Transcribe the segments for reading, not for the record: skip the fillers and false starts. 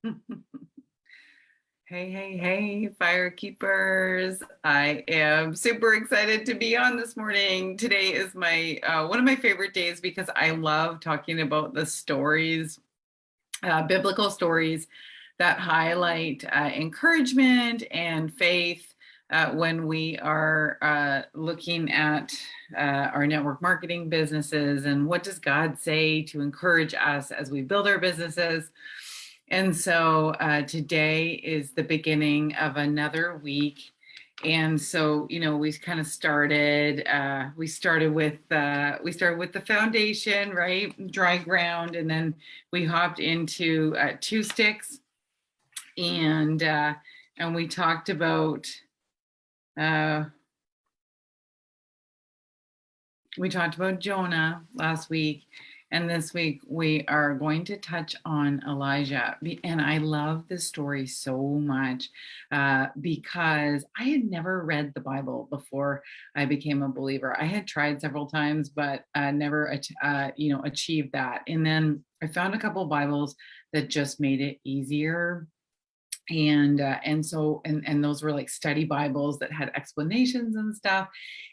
Hey, hey, hey, Firekeepers. I am super excited to be on this morning. Today is my one of my favorite days because I love talking about the stories, biblical stories that highlight encouragement and faith when we are looking at our network marketing businesses and what does God say to encourage us as we build our businesses. And so today is the beginning of another week. And so, we kind of started. We started with the foundation, right? Dry ground, and then we hopped into two sticks, and we talked about uh, Jonah last week, and this week we are going to touch on Elijah. And I love this story so much because I had never read the Bible before I became a believer. I had tried several times, but never, achieved that. And then I found a couple Bibles that just made it easier, and those were like study Bibles that had explanations and stuff.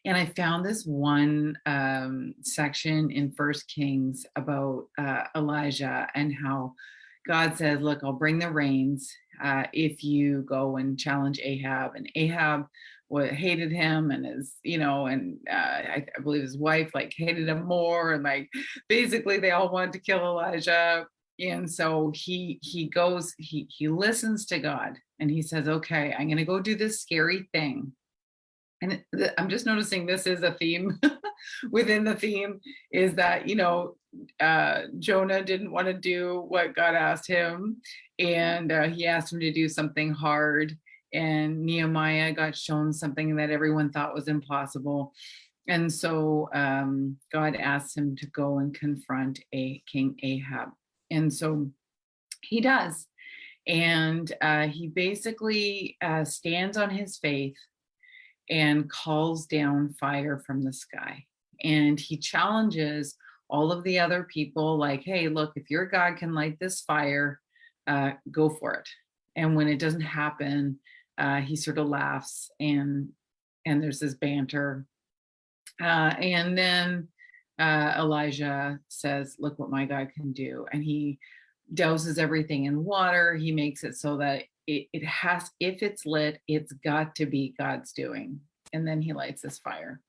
And I found this one section in First Kings about Elijah and how God says, look, I'll bring the rains if you go and challenge Ahab. And Ahab hated him, and I believe his wife like hated him more, and like basically they all wanted to kill Elijah. And so he goes, he listens to God, and he says, okay, I'm going to go do this scary thing. And I'm just noticing this is a theme within the theme, is that Jonah didn't want to do what God asked him, and he asked him to do something hard, and Nehemiah got shown something that everyone thought was impossible. And so God asked him to go and confront a King Ahab. And so he does. And he basically stands on his faith and calls down fire from the sky. And he challenges all of the other people, like, hey, look, if your God can light this fire, go for it. And when it doesn't happen, he sort of laughs, and there's this banter. And then Elijah says, look what my God can do. And he douses everything in water. He makes it so that it has, if it's lit, it's got to be God's doing. And then he lights this fire.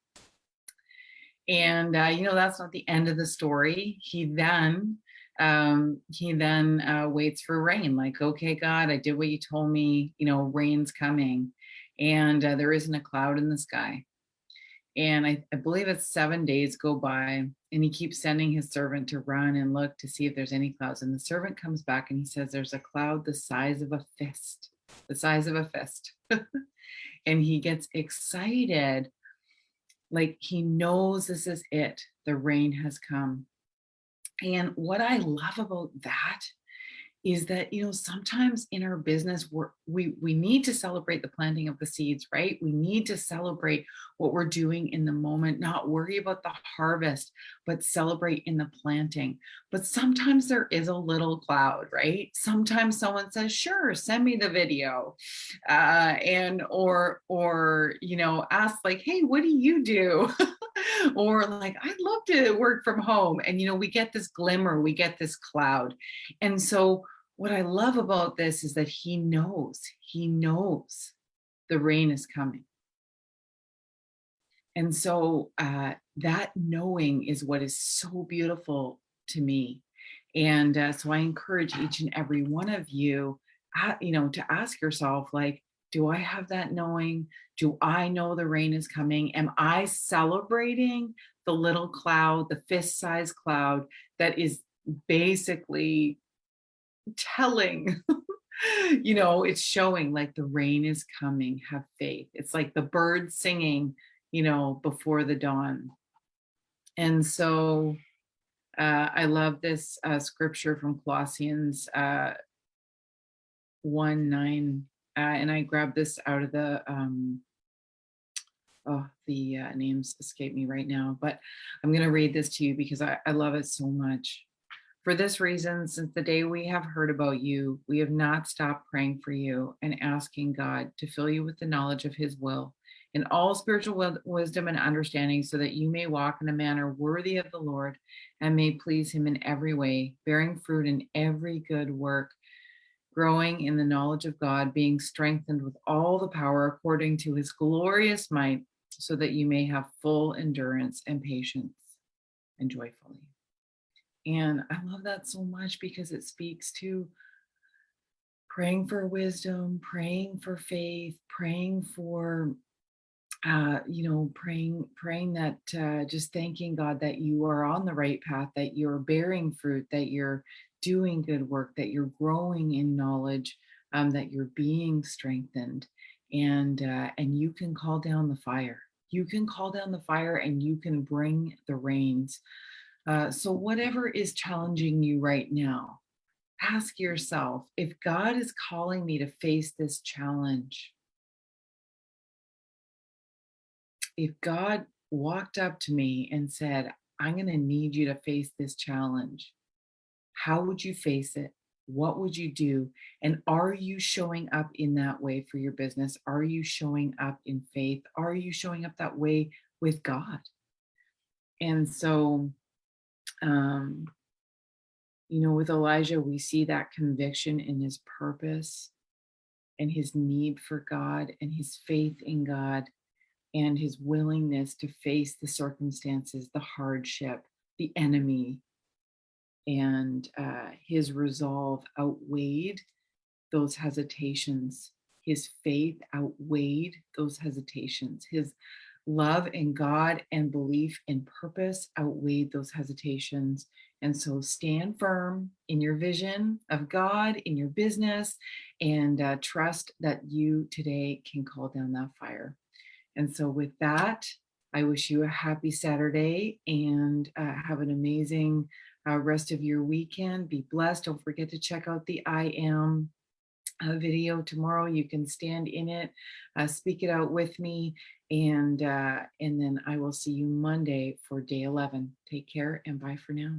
And, that's not the end of the story. He then waits for rain. Like, okay, God, I did what you told me, rain's coming. And there isn't a cloud in the sky. And I believe it's 7 days go by, and he keeps sending his servant to run and look to see if there's any clouds. And the servant comes back and he says, there's a cloud the size of a fist, the size of a fist. And he gets excited, like he knows this is it. The rain has come. And what I love about that is that, sometimes in our business, we need to celebrate the planting of the seeds, right? We need to celebrate what we're doing in the moment, not worry about the harvest, but celebrate in the planting. But sometimes there is a little cloud, right? Sometimes someone says, sure, send me the video. Or ask like, hey, what do you do? Or like, I'd love to work from home. And, we get this glimmer, we get this cloud. And so what I love about this is that he knows the rain is coming. And so that knowing is what is so beautiful to me. And so I encourage each and every one of you, to ask yourself, like, do I have that knowing? Do I know the rain is coming? Am I celebrating the little cloud, the fist-sized cloud that is basically telling, it's showing like the rain is coming, have faith. It's like the birds singing, before the dawn. And so I love this scripture from Colossians 1:9. And I grabbed this out of the names escape me right now, but I'm going to read this to you because I love it so much. For this reason, since the day we have heard about you, we have not stopped praying for you and asking God to fill you with the knowledge of his will in all spiritual wisdom and understanding, so that you may walk in a manner worthy of the Lord and may please him in every way, bearing fruit in every good work, growing in the knowledge of God, being strengthened with all the power according to his glorious might, so that you may have full endurance and patience and joyfully. And I love that so much because it speaks to praying for wisdom, praying for faith, praying for praying that, just thanking God that you are on the right path, that you're bearing fruit, that you're doing good work, that you're growing in knowledge, that you're being strengthened, and you can call down the fire. You can call down the fire, and you can bring the rains. So whatever is challenging you right now, ask yourself, if God is calling me to face this challenge, if God walked up to me and said, I'm going to need you to face this challenge, how would you face it? What would you do? And are you showing up in that way for your business? Are you showing up in faith? Are you showing up that way with God? And so, um, with Elijah, we see that conviction in his purpose and his need for God and his faith in God and his willingness to face the circumstances, the hardship, the enemy, and his resolve outweighed those hesitations. His faith outweighed those hesitations. His love in God and belief in purpose outweighed those hesitations. And so stand firm in your vision of God, in your business, and trust that you today can call down that fire. And so, with that, I wish you a happy Saturday and have an amazing rest of your weekend. Be blessed. Don't forget to check out the I Am video tomorrow. You can stand in it, speak it out with me, and then I will see you Monday for day 11. Take care and bye for now.